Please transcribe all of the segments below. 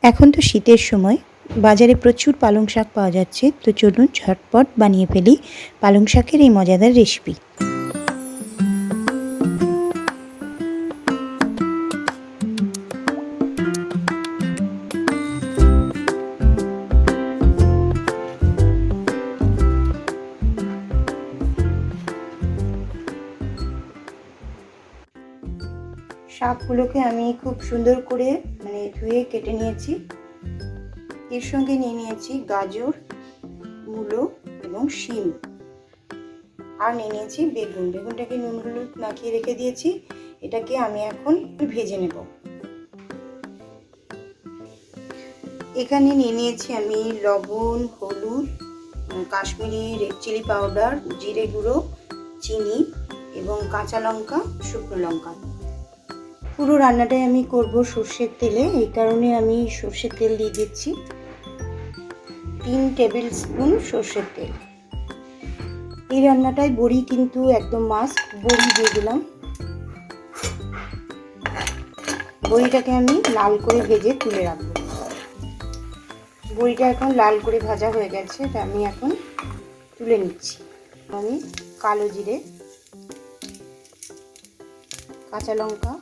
এখন তো শীতের সময়, বাজারে প্রচুর পালং শাক পাওয়া যাচ্ছে। তো চলুন ঝটপট বানিয়ে ফেলি পালং শাকের এই মজাদার রেসিপি। শাকগুলোকে আমি খুব সুন্দর করে ধুয়ে কেটে নিয়েছি। এর সঙ্গে নিয়ে নিয়েছি গাজর, মূলো এবং শিম, আর নিয়ে নিয়েছি বেগুন। বেগুনটাকে নুন হলুদ মাখিয়ে রেখে দিয়েছি। এটাকে আমি এখন ভেজে নেব। এখানে নিয়ে নিয়েছি আমি লবণ, হলুদ, কাশ্মীরি রেড চিলি পাউডার, জিরে গুঁড়ো, চিনি এবং কাঁচা লঙ্কা, শুকনো লঙ্কা। পুরো রান্নাটাই আমি করব সর্ষের তেলে, এই কারণে আমি সর্ষের তেল দিয়ে দিচ্ছি 3 টেবিল স্পুন সর্ষের তেল। এই রান্নাটায় বড়ি কিন্তু একদম মাস্ট, বড়ি দিয়ে দিলাম। বড়িটাকে আমি লাল করে ভেজে তুলে রাখবো। বড়িটা এখন লাল করে ভাজা হয়ে গেছে, তা আমি এখন তুলে নিচ্ছি। আমি কালো জিরে, কাঁচা লঙ্কা,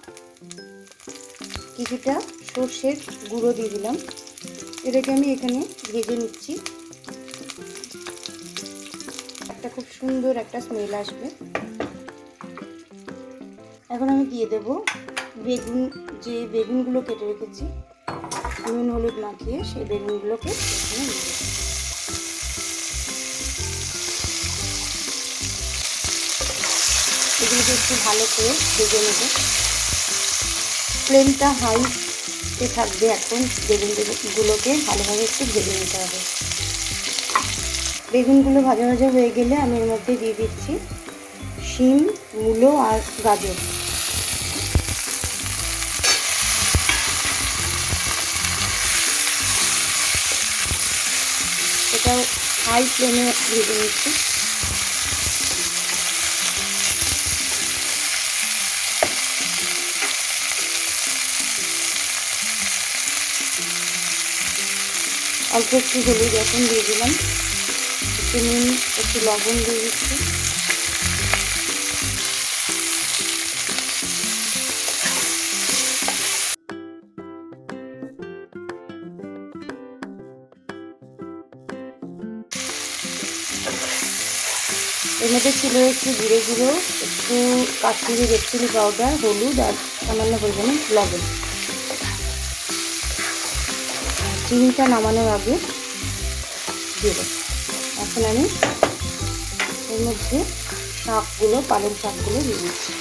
কিছুটা সর্ষের গুঁড়ো দিয়ে দিলাম। এটাকে আমি এখানে ভেজে নিচ্ছি। একটা খুব সুন্দর একটা স্মেল আসবে। এখন আমি দিয়ে দেব বেগুন, যে বেগুনগুলো কেটে রেখেছি নুন হলুদ মাখিয়ে, সেই বেগুনগুলোকে এখানে দিয়ে দেব। এগুলোকে একটু ভালো করে ভেজে নেব। ফ্লেমটা হাইতে থাকবে। এখন বেগুনগুলোকে ভালোভাবে একটু ভেজে নিতে হবে। বেগুনগুলো ভাজা ভাজা হয়ে গেলে আমি এর মধ্যে দিয়ে দিচ্ছি শিম, মূলো আর গাজর। এটাও হাই ফ্লেমে ভেজে নিচ্ছি। অল্প একটু হলুদ এখন দিয়ে দিলাম, একটু নুন, একটু লবণ দিয়ে দিচ্ছি। এর মধ্যে ছিল একটু জিরে গুঁড়ো, একটু কাশ্মীরি রেড চিলি পাউডার, হলুদ আর সামান্য পরিমাণে লবণ। চিনিটা নামানোর আগে দেব। এখন আমি এর মধ্যে শাকগুলো, পালং শাকগুলো দিয়ে দিচ্ছি।